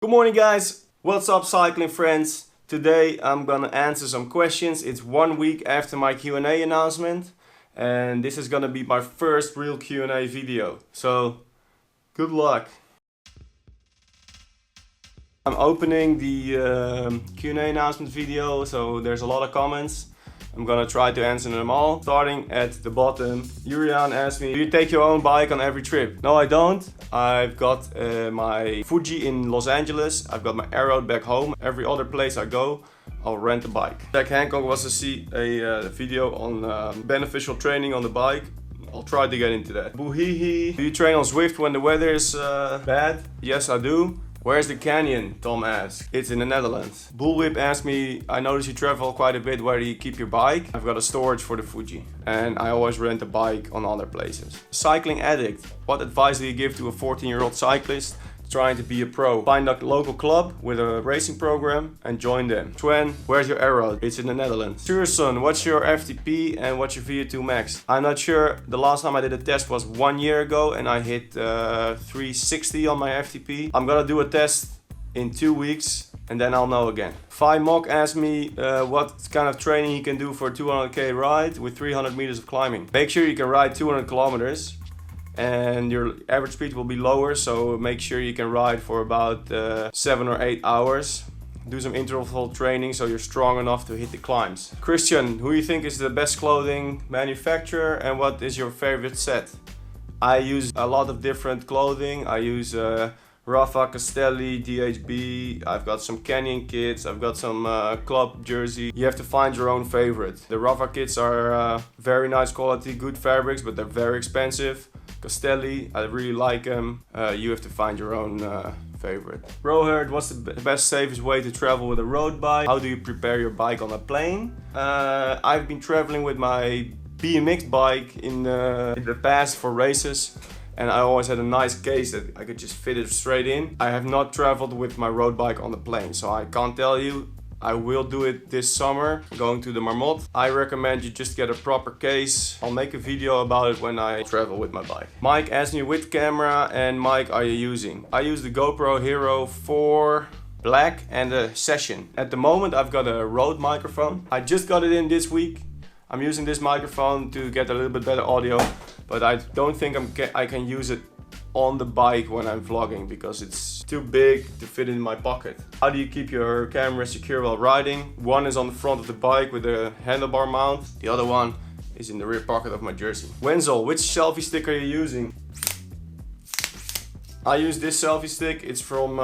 Good morning guys, what's up cycling friends? Today I'm gonna answer some questions. It's 1 week after my Q&A announcement and this is gonna be my first real Q&A video. So good luck. I'm opening the Q&A announcement video, so there's a lot of comments. I'm gonna try to answer them all. Starting at the bottom, Yurian asked me, do you take your own bike on every trip? No, I don't. I've got my Fuji in Los Angeles. I've got my Arrow back home. Every other place I go, I'll rent a bike. Jack Hancock wants to see a video on beneficial training on the bike. I'll try to get into that. Boohihi, do you train on Zwift when the weather is bad? Yes, I do. Where's the canyon? Tom asks. It's in the Netherlands. Bullwhip asked me, I notice you travel quite a bit. Where do you keep your bike? I've got a storage for the Fuji and I always rent a bike on other places. Cycling addict. What advice do you give to a 14-year-old cyclist trying to be a pro? Find a local club with a racing program and join them. Twen, where's your Arrow? It's in the Netherlands. Surson, what's your FTP and what's your VO2 max? I'm not sure. The last time I did a test was 1 year ago and I hit 360 on my FTP. I'm gonna do a test in 2 weeks and then I'll know again. Phi Mock asked me what kind of training he can do for a 200k ride with 300 meters of climbing. Make sure you can ride 200 kilometers. And your average speed will be lower, so make sure you can ride for about 7 or 8 hours. Do some interval training so you're strong enough to hit the climbs. Christian, who you think is the best clothing manufacturer and what is your favorite set? I use a lot of different clothing. I use Rafa, Castelli, DHB, I've got some Canyon kits, I've got some club jersey. You have to find your own favorite. The Rafa kits are very nice quality, good fabrics, but they're very expensive. Castelli, I really like them. You have to find your own favorite. Roherd, what's the best, safest way to travel with a road bike? How do you prepare your bike on a plane? I've been traveling with my BMX bike in the past for races. And I always had a nice case that I could just fit it straight in. I have not traveled with my road bike on the plane, so I can't tell you. I will do it this summer, going to the Marmot. I recommend you just get a proper case. I'll make a video about it when I travel with my bike. Mike asked me which camera and mic are you using? I use the GoPro Hero 4 Black and a Session. At the moment I've got a Rode microphone. I just got it in this week. I'm using this microphone to get a little bit better audio, but I don't think I can use it on the bike when I'm vlogging because it's too big to fit in my pocket. How do you keep your camera secure while riding? One is on the front of the bike with a handlebar mount. The other one is in the rear pocket of my jersey. Wenzel, which selfie stick are you using? I use this selfie stick. It's from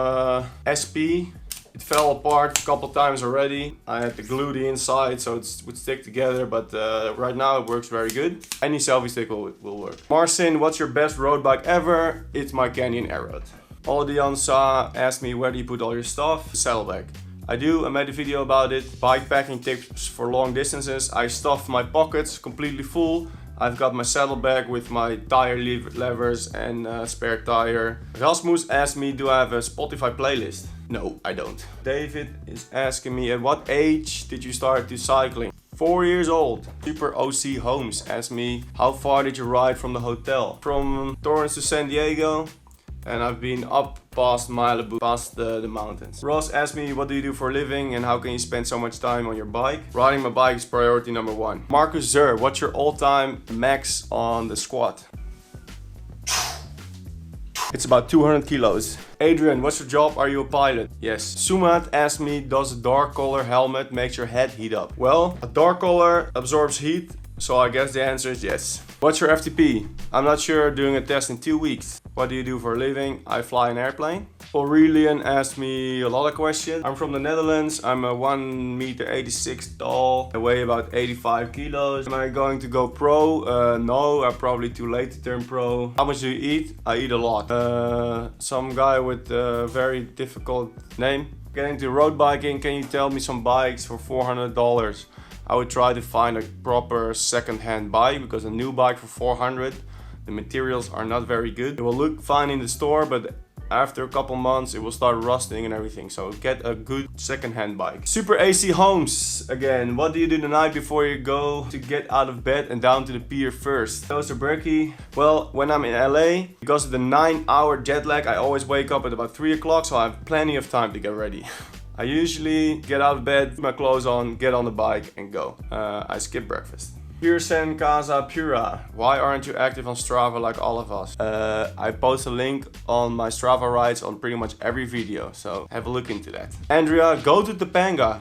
SP. It fell apart a couple times already. I had to glue the inside so it would stick together, but right now it works very good. Any selfie stick will work. Marcin, what's your best road bike ever? It's my Canyon Arrow. Oladion Sa asked me where do you put all your stuff? Saddlebag. I do, I made a video about it. Bike packing tips for long distances. I stuff my pockets completely full. I've got my saddlebag with my tire levers and spare tire. Rasmus asked me, do I have a Spotify playlist? No, I don't. David is asking me, at what age did you start to cycling? 4 years old. Super OC Holmes asked me, how far did you ride from the hotel? From Torrance to San Diego. And I've been up past Malibu, past the mountains. Ross asked me, what do you do for a living and how can you spend so much time on your bike? Riding my bike is priority number 1. Marcus Zer, what's your all-time max on the squat? It's about 200 kilos. Adrian, what's your job? Are you a pilot? Yes. Sumat asked me, does a dark color helmet make your head heat up? Well, a dark color absorbs heat, so I guess the answer is yes. What's your FTP? I'm not sure, doing a test in 2 weeks. What do you do for a living? I fly an airplane. Aurelian asked me a lot of questions. I'm from the Netherlands. I'm a 1.86 m tall. I weigh about 85 kilos. Am I going to go pro? No, I'm probably too late to turn pro. How much do you eat? I eat a lot. Some guy with a very difficult name. Getting to road biking, can you tell me some bikes for $400? I would try to find a proper second-hand bike because a new bike for $400, the materials are not very good. It will look fine in the store, but After a couple months it will start rusting and everything, so get a good second-hand bike. Super AC Homes again. What do you do the night before you go to get out of bed and down to the pier first? Those are Berkey. Well, when I'm in LA, because of the 9-hour jet lag, I always wake up at about 3 o'clock, so I have plenty of time to get ready. I usually get out of bed, put my clothes on, get on the bike and go. I skip breakfast. Pearson Casa Pura. Why aren't you active on Strava like all of us? I post a link on my Strava rides on pretty much every video, so have a look into that. Andrea, go to Topanga.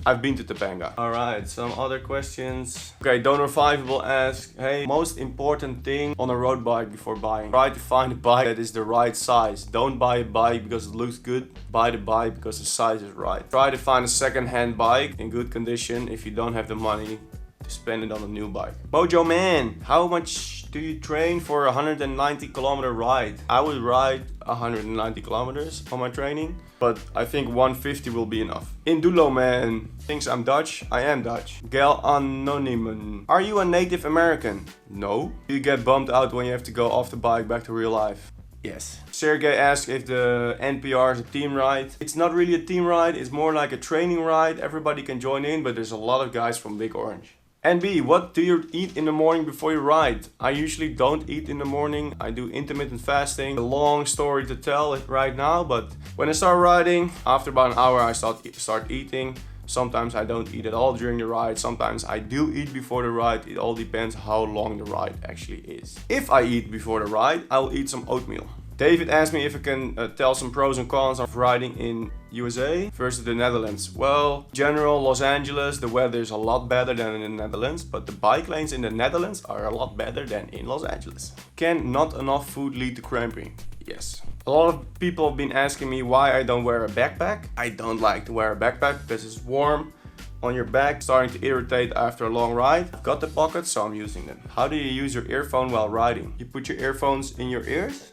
I've been to Topanga. Alright, some other questions. Okay, Donor5 will ask, hey, most important thing on a road bike before buying. Try to find a bike that is the right size. Don't buy a bike because it looks good. Buy the bike because the size is right. Try to find a second-hand bike in good condition if you don't have the money to spend it on a new bike. Mojo Man, how much do you train for a 190 kilometer ride? I would ride 190 kilometers on my training, but I think 150 will be enough. Indulo Man thinks I'm Dutch. I am Dutch. Gail Anonymen. Are you a Native American? No. Do you get bummed out when you have to go off the bike back to real life? Yes. Sergey asked if the NPR is a team ride. It's not really a team ride, it's more like a training ride. Everybody can join in, but there's a lot of guys from Big Orange. NB, what do you eat in the morning before you ride? I usually don't eat in the morning. I do intermittent fasting. A long story to tell right now, but when I start riding, after about an hour I start eating. Sometimes I don't eat at all during the ride. Sometimes I do eat before the ride. It all depends how long the ride actually is. If I eat before the ride, I will eat some oatmeal. David asked me if I can tell some pros and cons of riding in USA versus the Netherlands. Well, general Los Angeles, the weather is a lot better than in the Netherlands, but the bike lanes in the Netherlands are a lot better than in Los Angeles. Can not enough food lead to cramping? Yes. A lot of people have been asking me why I don't wear a backpack. I don't like to wear a backpack because it's warm on your back, starting to irritate after a long ride. I've got the pockets, so I'm using them. How do you use your earphone while riding? You put your earphones in your ears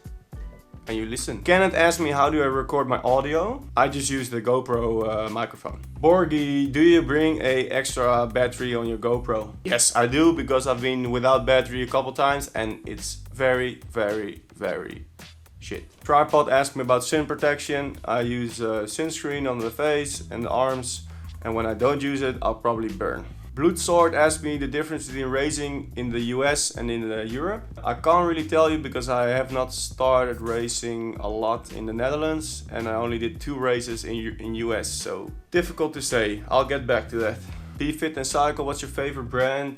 and you listen. Kenneth asked me how do I record my audio. I just use the GoPro microphone. Borgie, do you bring a extra battery on your GoPro? Yes, I do, because I've been without battery a couple times and it's very shit. Tripod asked me about sun protection. I use sunscreen on the face and the arms, and when I don't use it, I'll probably burn. Bloodsword asked me the difference between racing in the US and in Europe. I can't really tell you because I have not started racing a lot in the Netherlands and I only did 2 races in US, so difficult to say. I'll get back to that. Be Fit and Cycle, what's your favorite brand?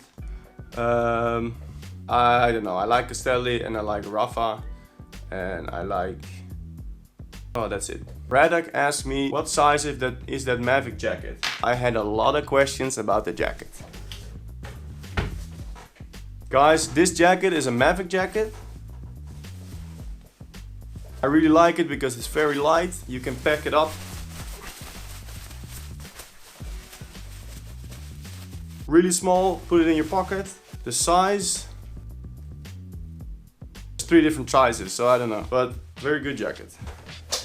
I don't know. I like Castelli and I like Rafa and I like... Oh, that's it. Braddock asked me what size is that Mavic jacket. I had a lot of questions about the jacket. Guys, this jacket is a Mavic jacket. I really like it because it's very light. You can pack it up. Really small, put it in your pocket. The size, there's 3 different sizes, so I don't know, but very good jacket.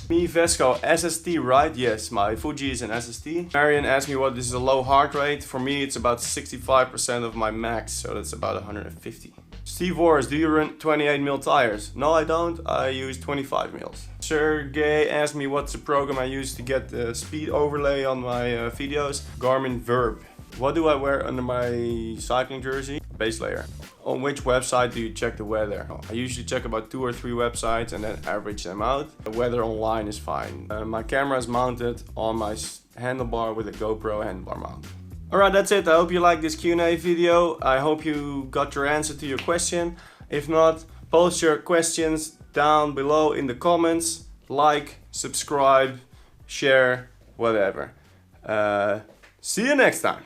Me Vesco, SST, right? Yes, my Fuji is an SST. Marion asked me what is a low heart rate. For me, it's about 65% of my max, so that's about 150. Steve Wars, do you run 28mm tires? No, I don't. I use 25mm. Sergey asked me what's the program I use to get the speed overlay on my videos. Garmin Verb. What do I wear under my cycling jersey? Base layer. On which website do you check the weather? I usually check about 2 or 3 websites and then average them out. The weather online is fine. My camera is mounted on my handlebar with a GoPro handlebar mount. Alright, that's it. I hope you liked this Q&A video. I hope you got your answer to your question. If not, post your questions down below in the comments. Like, subscribe, share, whatever. See you next time.